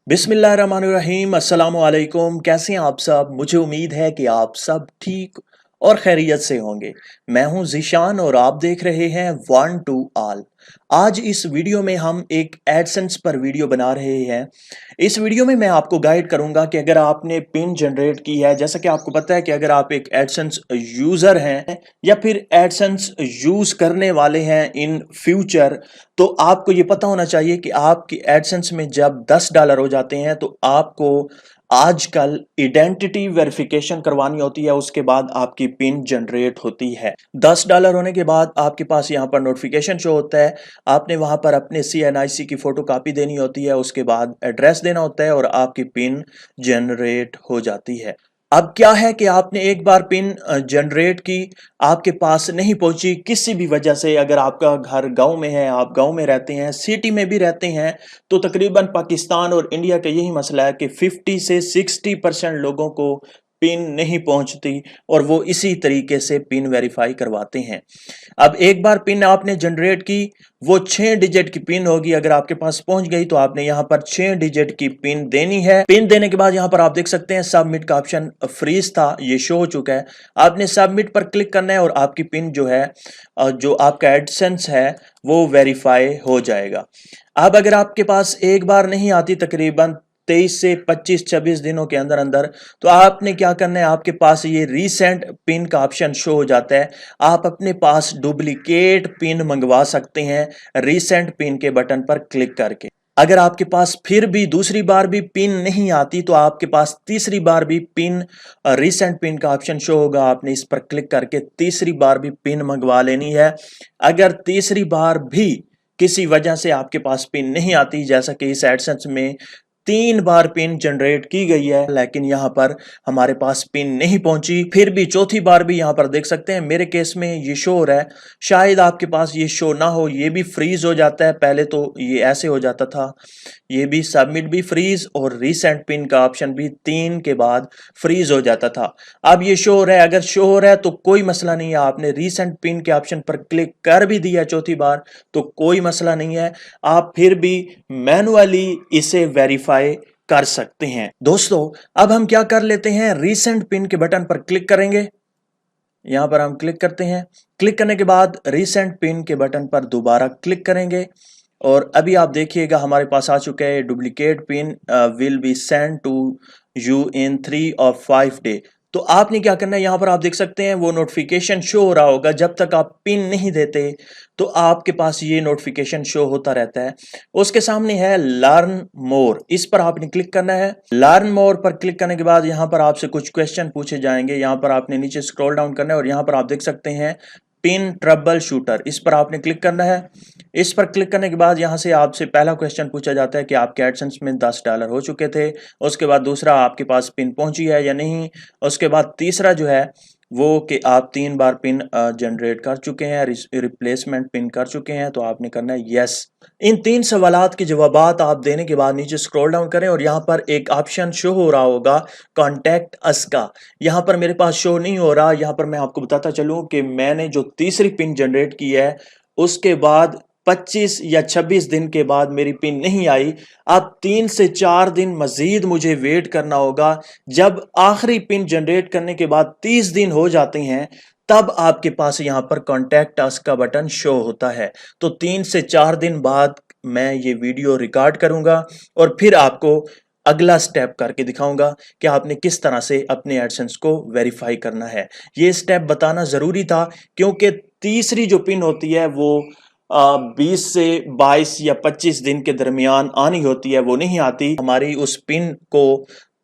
बिस्मिल्लाहिर्रहमानिर्रहीम अस्सलामुअलैकुम। कैसे हैं आप सब? मुझे उम्मीद है कि आप सब ठीक और खैरियत से होंगे। मैं हूं ज़ीशान और आप देख रहे हैं वन टू ऑल। आज इस वीडियो में हम एक एडसेंस पर वीडियो बना रहे हैं। इस वीडियो में मैं आपको गाइड करूंगा कि अगर आपने पिन जनरेट की है, जैसा कि आपको पता है कि अगर आप एक एडसेंस यूज़र हैं या फिर एडसेंस यूज़ करने वाले हैं इन फ्यूचर, तो आपको ये पता होना चाहिए कि आपकी एडसेंस में जब $10 हो जाते हैं तो आपको आजकल आइडेंटिटी वेरिफिकेशन करवानी होती है, उसके बाद आपकी पिन जनरेट होती है। $10 होने के बाद आपके पास यहाँ पर नोटिफिकेशन शो होता है। आपने वहाँ पर अपने CNIC की फोटो कॉपी देनी होती है, उसके बाद एड्रेस देना होता है और आपकी पिन जनरेट हो जाती है। अब क्या है कि आपने एक बार पिन जनरेट की, आपके पास नहीं पहुंची किसी भी वजह से, अगर आपका घर गांव में है, आप गांव में रहते हैं, सिटी में भी रहते हैं, तो तकरीबन पाकिस्तान और इंडिया का यही मसला है कि 50 से 60% लोगों को पिन नहीं पहुंचती और वो इसी तरीके से पिन वेरीफाई करवाते हैं। अब एक बार पिन आपने जनरेट की, वो 6 डिजिट की पिन होगी। अगर आपके पास पहुंच गई तो आपने यहां पर 6 डिजिट की पिन देनी है। पिन देने के बाद यहां पर आप देख सकते हैं सबमिट का ऑप्शन फ्रीज था, ये शो हो चुका है। आपने सबमिट पर क्लिक करना है और आपकी पिन जो है, जो आपका एडसेंस है, वो वेरीफाई हो जाएगा। अब अगर आपके पास एक बार नहीं आती, तकरीबन 23 से 25-26 दिनों के अंदर अंदर, तो आपने क्या करना है, आपके पास ये रीसेंट पिन का ऑप्शन शो हो जाता है। आप अपने पास डुप्लीकेट पिन मंगवा सकते हैं रीसेंट पिन के बटन पर क्लिक करके। अगर आपके पास फिर भी दूसरी बार भी पिन नहीं आती, तो आपके पास तीसरी बार भी पिन, रीसेंट पिन का ऑप्शन शो होगा। आपने इस पर क्लिक करके तीसरी बार भी पिन मंगवा लेनी है। अगर तीसरी बार भी किसी वजह से आपके पास पिन नहीं आती, जैसा कि इस एडसेंस में 3 बार पिन जनरेट की गई है लेकिन यहाँ पर हमारे पास पिन नहीं पहुंची, फिर भी चौथी बार भी यहाँ पर देख सकते हैं मेरे केस में ये शो हो रहा है। शायद आपके पास ये शो ना हो, ये भी फ्रीज हो जाता है। पहले तो ये ऐसे हो जाता था, ये भी सबमिट भी फ्रीज और रीसेंट पिन का ऑप्शन भी 3 के बाद फ्रीज हो जाता था। अब ये शो हो रहा है। अगर शो हो रहा है तो कोई मसला नहीं है, आपने रीसेंट पिन के ऑप्शन पर क्लिक कर भी दिया चौथी बार तो कोई मसला नहीं है, आप फिर भी मैनुअली इसे वेरीफाई कर सकते हैं। दोस्तों, अब हम क्या कर लेते हैं, रीसेंट पिन के बटन पर क्लिक करेंगे। यहां पर हम क्लिक करते हैं। क्लिक करने के बाद रीसेंट पिन के बटन पर दोबारा क्लिक करेंगे और अभी आप देखिएगा हमारे पास आ चुका है duplicate pin will be send to you in 3 और 5 डे। तो आपने क्या करना है, यहां पर आप देख सकते हैं वो नोटिफिकेशन शो हो रहा होगा। जब तक आप पिन नहीं देते तो आपके पास ये नोटिफिकेशन शो होता रहता है। उसके सामने है लर्न मोर, इस पर आपने क्लिक करना है। लर्न मोर पर क्लिक करने के बाद यहां पर आपसे कुछ क्वेश्चन पूछे जाएंगे। यहां पर आपने नीचे स्क्रॉल डाउन करना है और यहां पर आप देख सकते हैं पिन ट्रबल शूटर, इस पर आपने क्लिक करना है। इस पर क्लिक करने के बाद यहां से आपसे पहला क्वेश्चन पूछा जाता है कि आपके एडसेंस में $10 हो चुके थे। उसके बाद दूसरा, आपके पास पिन पहुंची है या नहीं। उसके बाद तीसरा जो है वो कि आप 3 बार पिन जनरेट कर चुके हैं, रिप्लेसमेंट पिन कर चुके हैं, तो आपने करना है यस। इन 3 सवालात के जवाबात आप देने के बाद नीचे स्क्रॉल डाउन करें और यहाँ पर एक ऑप्शन शो हो रहा होगा कॉन्टैक्ट अस का। यहाँ पर मेरे पास शो नहीं हो रहा। यहाँ पर मैं आपको बताता चलूं कि मैंने जो तीसरी पिन जनरेट की है उसके बाद 25 या 26 दिन के बाद मेरी पिन नहीं आई। अब 3 से 4 दिन मजीद मुझे वेट करना होगा। जब आखिरी पिन जनरेट करने के बाद 30 दिन हो जाते हैं, तब आपके पास यहां पर कॉन्टैक्ट अस का बटन शो होता है। तो 3 से 4 दिन बाद मैं ये वीडियो रिकॉर्ड करूंगा और फिर आपको अगला स्टेप करके दिखाऊंगा कि आपने किस तरह से अपने एडसेंस को वेरीफाई करना है। ये स्टेप बताना जरूरी था क्योंकि तीसरी जो पिन होती है वो 20 से 22 या 25 दिन के दरमियान आनी होती है, वो नहीं आती। हमारी उस पिन को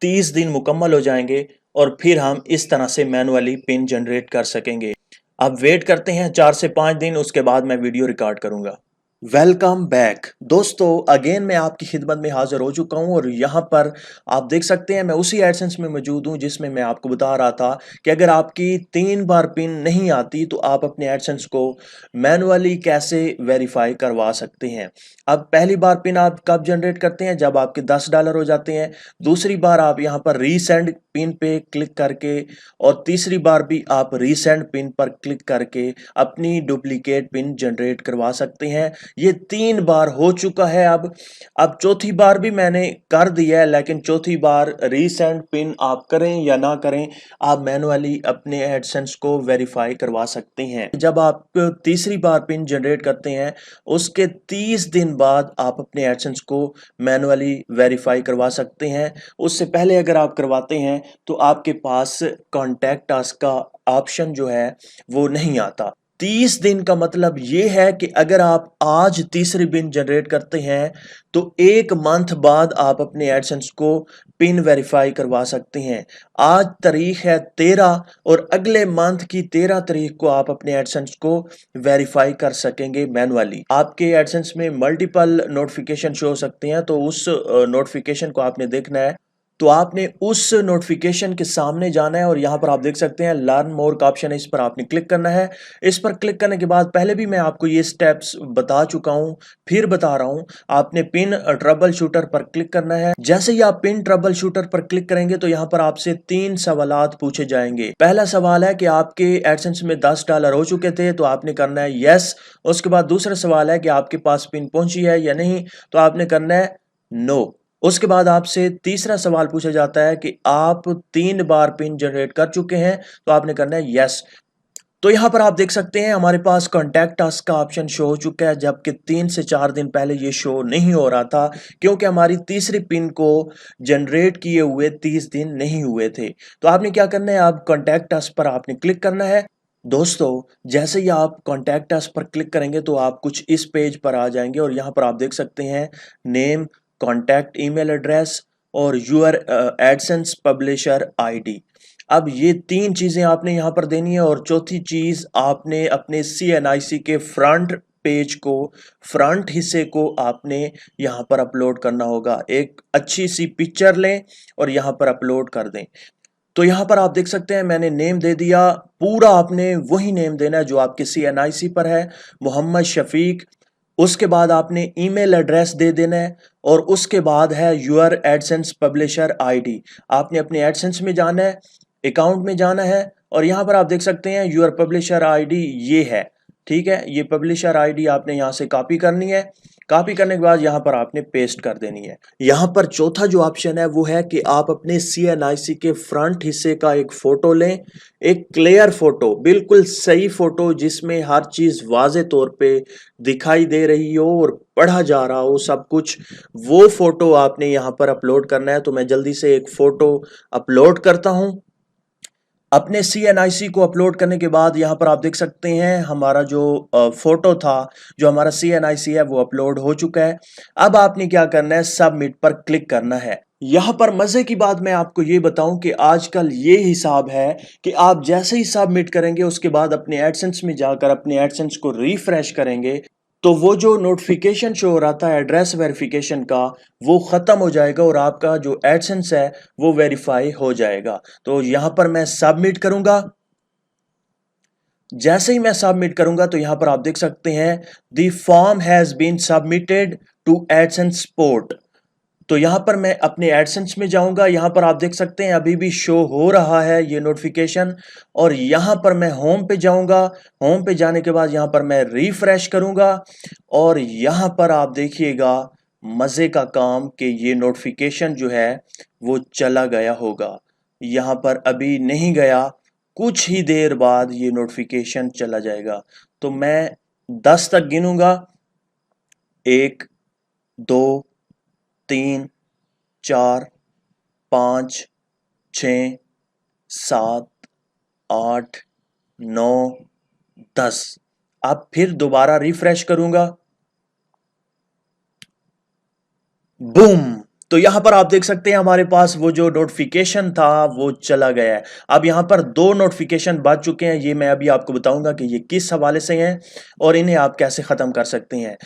30 दिन मुकम्मल हो जाएंगे और फिर हम इस तरह से मैनुअली पिन जनरेट कर सकेंगे। अब वेट करते हैं 4 से 5 दिन, उसके बाद मैं वीडियो रिकॉर्ड करूंगा। वेलकम बैक दोस्तों, अगेन मैं आपकी खिदमत में हाजिर हो चुका हूं और यहाँ पर आप देख सकते हैं मैं उसी एडसेंस में मौजूद हूं जिसमें मैं आपको बता रहा था कि अगर आपकी 3 बार पिन नहीं आती तो आप अपने एडसेंस को मैनुअली कैसे वेरीफाई करवा सकते हैं। अब पहली बार पिन आप कब जनरेट करते हैं, जब आपके $10 हो जाते हैं। दूसरी बार आप यहाँ पर रीसेंड पिन पे क्लिक करके और तीसरी बार भी आप रीसेंड पिन पर क्लिक करके अपनी डुप्लीकेट पिन जनरेट करवा सकते हैं। ये 3 बार हो चुका है। अब चौथी बार भी मैंने कर दिया है, लेकिन चौथी बार रीसेंड पिन आप करें या ना करें, आप मैनुअली अपने एडसेंस को वेरीफाई करवा सकते हैं। जब आप तीसरी बार पिन जनरेट करते हैं, उसके 30 दिन बाद आप अपने एडसेंस को मैनुअली वेरीफाई करवा सकते हैं। उससे पहले अगर आप करवाते हैं तो आपके पास कॉन्टैक्ट अस का ऑप्शन जो है वो नहीं आता। 30 दिन का मतलब ये है कि अगर आप आज तीसरी पिन जनरेट करते हैं तो 1 मंथ बाद आप अपने एडसेंस को पिन वेरीफाई करवा सकते हैं। आज तारीख है 13 और अगले मंथ की 13 तारीख को आप अपने एडसेंस को वेरीफाई कर सकेंगे मैनुअली। आपके एडसेंस में मल्टीपल नोटिफिकेशन शो हो सकते हैं, तो उस नोटिफिकेशन को आपने देखना है। तो आपने उस नोटिफिकेशन के सामने जाना है और यहाँ पर आप देख सकते हैं लर्न मोर का ऑप्शन है, इस पर आपने क्लिक करना है। इस पर क्लिक करने के बाद पहले भी मैं आपको ये स्टेप्स बता चुका हूँ, फिर बता रहा हूँ। आपने पिन ट्रबल शूटर पर क्लिक करना है। जैसे ही आप पिन ट्रबल शूटर पर क्लिक करेंगे तो यहाँ पर आपसे 3 सवालात पूछे जाएंगे। पहला सवाल है कि आपके एडसेंस में $10 हो चुके थे, तो आपने करना है यस। उसके बाद दूसरा सवाल है कि आपके पास पिन पहुंची है या नहीं, तो आपने करना है नो। उसके बाद आपसे तीसरा सवाल पूछा जाता है कि आप 3 बार पिन जनरेट कर चुके हैं, तो आपने करना है यस। तो यहाँ पर आप देख सकते हैं हमारे पास कॉन्टैक्ट अस का ऑप्शन शो हो चुका है, जबकि 3 से 4 दिन पहले ये शो नहीं हो रहा था, क्योंकि हमारी तीसरी पिन को जनरेट किए हुए 30 दिन नहीं हुए थे। तो आपने क्या करना है, आप कॉन्टैक्ट अस पर आपने क्लिक करना है। दोस्तों, जैसे ही आप कॉन्टैक्ट अस पर क्लिक करेंगे तो आप कुछ इस पेज पर आ जाएंगे और यहाँ पर आप देख सकते हैं नेम, कॉन्टैक्ट ईमेल एड्रेस और यूर एडसेंस पब्लिशर आईडी। अब ये 3 चीजें आपने यहाँ पर देनी है और चौथी चीज आपने अपने CNIC के फ्रंट पेज को, फ्रंट हिस्से को आपने यहाँ पर अपलोड करना होगा। एक अच्छी सी पिक्चर लें और यहाँ पर अपलोड कर दें। तो यहाँ पर आप देख सकते हैं मैंने नेम दे दिया, पूरा आपने वही नेम देना है जो आपके CNIC पर है, मोहम्मद शफीक। उसके बाद आपने ईमेल एड्रेस दे देना है और उसके बाद है यूर एडसेंस पब्लिशर आईडी। आपने अपने एडसेंस में जाना है, अकाउंट में जाना है और यहाँ पर आप देख सकते हैं यूर पब्लिशर आईडी ये है, ठीक है। ये पब्लिशर आईडी आपने यहाँ से कॉपी करनी है। कॉपी करने के बाद यहाँ पर आपने पेस्ट कर देनी है। यहाँ पर चौथा जो ऑप्शन है वो है कि आप अपने CNIC के फ्रंट हिस्से का एक फोटो लें, एक क्लियर फोटो, बिल्कुल सही फोटो जिसमें हर चीज वाजे तौर पे दिखाई दे रही हो और पढ़ा जा रहा हो सब कुछ, वो फोटो आपने यहाँ पर अपलोड करना है। तो मैं जल्दी से एक फोटो अपलोड करता हूँ। अपने CNIC को अपलोड करने के बाद यहाँ पर आप देख सकते हैं हमारा जो फोटो था, जो हमारा CNIC है वो अपलोड हो चुका है। अब आपने क्या करना है, सबमिट पर क्लिक करना है। यहाँ पर मजे की बात मैं आपको ये बताऊं कि आजकल ये हिसाब है कि आप जैसे ही सबमिट करेंगे उसके बाद अपने एडसेंस में जाकर अपने एडसेंस को रिफ्रेश करेंगे तो वो जो नोटिफिकेशन शो हो रहा था एड्रेस वेरिफिकेशन का, वो खत्म हो जाएगा और आपका जो एडसेंस है वो वेरीफाई हो जाएगा। तो यहां पर मैं सबमिट करूंगा। जैसे ही मैं सबमिट करूंगा तो यहां पर आप देख सकते हैं the form has been submitted to AdSense port. तो यहाँ पर मैं अपने एडसेंस में जाऊंगा। यहाँ पर आप देख सकते हैं अभी भी शो हो रहा है ये नोटिफिकेशन और यहाँ पर मैं होम पे जाऊंगा। होम पे जाने के बाद यहाँ पर मैं रिफ्रेश करूंगा और यहाँ पर आप देखिएगा मजे का काम कि ये नोटिफिकेशन जो है वो चला गया होगा। यहाँ पर अभी नहीं गया, कुछ ही देर बाद ये नोटिफिकेशन चला जाएगा। तो मैं 10 तक गिनूंगा, 1 2 3 4 5 6 7 8 9 10। अब फिर दोबारा रिफ्रेश करूंगा, बूम। तो यहां पर आप देख सकते हैं हमारे पास वो जो नोटिफिकेशन था वो चला गया है। अब यहां पर 2 नोटिफिकेशन बच चुके हैं, ये मैं अभी आपको बताऊंगा कि ये किस हवाले से हैं और इन्हें आप कैसे खत्म कर सकते हैं।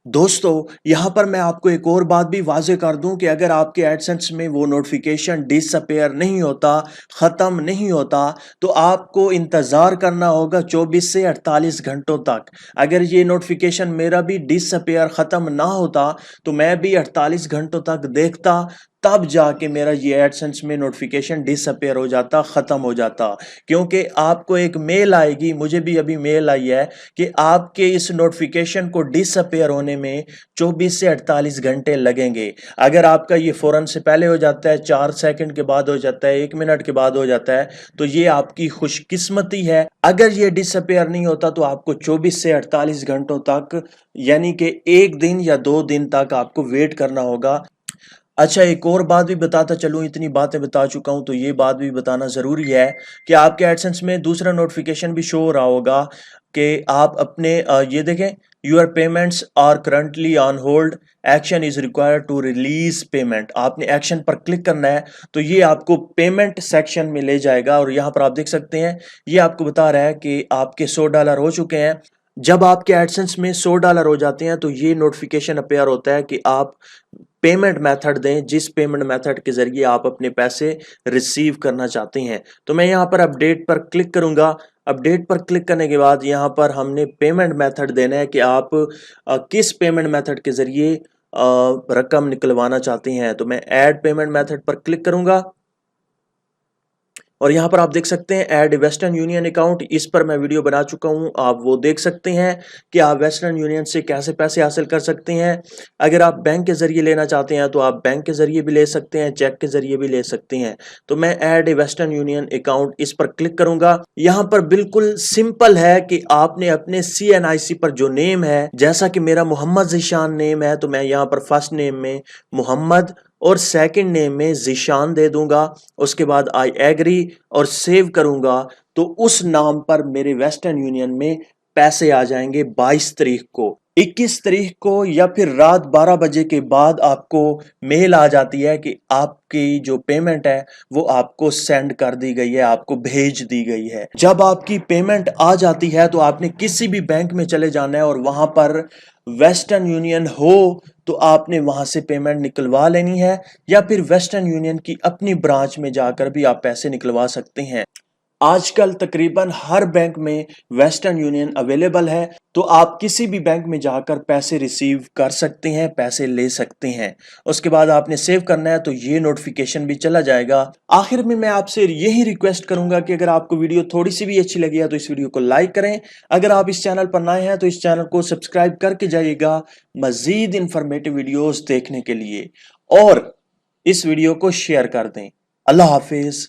दोस्तों, यहाँ पर मैं आपको एक और बात भी वाज़ेह कर दूं कि अगर आपके एडसेंस में वो नोटिफिकेशन डिसअपेयर नहीं होता, ख़त्म नहीं होता, तो आपको इंतज़ार करना होगा 24 से 48 घंटों तक। अगर ये नोटिफिकेशन मेरा भी डिसअपेयर ख़त्म ना होता तो मैं भी 48 घंटों तक देखता, तब जाके मेरा ये एडसेंस में नोटिफिकेशन डिसअपेयर हो जाता, ख़त्म हो जाता। क्योंकि आपको एक मेल आएगी, मुझे भी अभी मेल आई है कि आपके इस नोटिफिकेशन को डिसअपेयर होने में 24 से 48 घंटे लगेंगे। अगर आपका ये फ़ौरन से पहले हो जाता है, 4 सेकंड के बाद हो जाता है, 1 मिनट के बाद हो जाता है, तो ये आपकी खुशकिस्मती है। अगर ये डिसअपेयर नहीं होता तो आपको 24 से 48 घंटों तक, यानी कि 1 दिन या 2 दिन तक आपको वेट करना होगा। अच्छा, एक और बात भी बताता चलूँ, इतनी बातें बता चुका हूँ तो ये बात भी बताना ज़रूरी है कि आपके एडसेंस में दूसरा नोटिफिकेशन भी शो हो रहा होगा कि आप अपने ये देखें, your payments are currently on hold, action is required to release payment. आपने एक्शन पर क्लिक करना है तो ये आपको पेमेंट सेक्शन में ले जाएगा और यहाँ पर आप देख सकते हैं ये आपको बता रहा है कि आपके $100 हो चुके हैं। जब आपके एडसेंस में $100 हो जाते हैं तो ये नोटिफिकेशन अपीयर होता है कि आप पेमेंट मेथड दें, जिस पेमेंट मेथड के जरिए आप अपने पैसे रिसीव करना चाहते हैं। तो मैं यहाँ पर अपडेट पर क्लिक करूंगा। अपडेट पर क्लिक करने के बाद यहाँ पर हमने पेमेंट मेथड देना है कि आप किस पेमेंट मेथड के जरिए रकम निकलवाना चाहते हैं। तो मैं ऐड पेमेंट मेथड पर क्लिक करूंगा और यहाँ पर आप देख सकते हैं ऐड वेस्टर्न यूनियन अकाउंट। इस पर मैं वीडियो बना चुका हूँ, आप वो देख सकते हैं कि आप वेस्टर्न यूनियन से कैसे पैसे हासिल कर सकते हैं। अगर आप बैंक के जरिए लेना चाहते हैं तो आप बैंक के जरिए भी ले सकते हैं, चेक के जरिए भी ले सकते हैं। तो मैं ऐड वेस्टर्न यूनियन अकाउंट इस पर क्लिक करूंगा। यहाँ पर बिल्कुल सिंपल है कि आपने अपने CNIC पर जो नेम है, जैसा कि मेरा मोहम्मद ज़ीशान नेम है, तो मैं यहाँ पर फर्स्ट नेम में मोहम्मद और सेकंड नेम में ज़ीशान दे दूंगा। उसके बाद आई एग्री और सेव करूंगा तो उस नाम पर मेरे वेस्टर्न यूनियन में पैसे आ जाएंगे 22 तारीख को। 21 तारीख को या फिर रात 12 बजे के बाद आपको मेल आ जाती है कि आपकी जो पेमेंट है वो आपको सेंड कर दी गई है, आपको भेज दी गई है। जब आपकी पेमेंट आ जाती है तो आपने किसी भी बैंक में चले जाना है और वहां पर वेस्टर्न यूनियन हो तो आपने वहां से पेमेंट निकलवा लेनी है, या फिर वेस्टर्न यूनियन की अपनी ब्रांच में जाकर भी आप पैसे निकलवा सकते हैं। आजकल तकरीबन हर बैंक में वेस्टर्न यूनियन अवेलेबल है, तो आप किसी भी बैंक में जाकर पैसे रिसीव कर सकते हैं, पैसे ले सकते हैं। उसके बाद आपने सेव करना है तो ये नोटिफिकेशन भी चला जाएगा। आखिर में मैं आपसे यही रिक्वेस्ट करूंगा कि अगर आपको वीडियो थोड़ी सी भी अच्छी लगी है तो इस वीडियो को लाइक करें। अगर आप इस चैनल पर नए हैं तो इस चैनल को सब्सक्राइब करके जाइएगा मजीद इंफॉर्मेटिव वीडियोस देखने के लिए, और इस वीडियो को शेयर कर दें। अल्लाह हाफिज।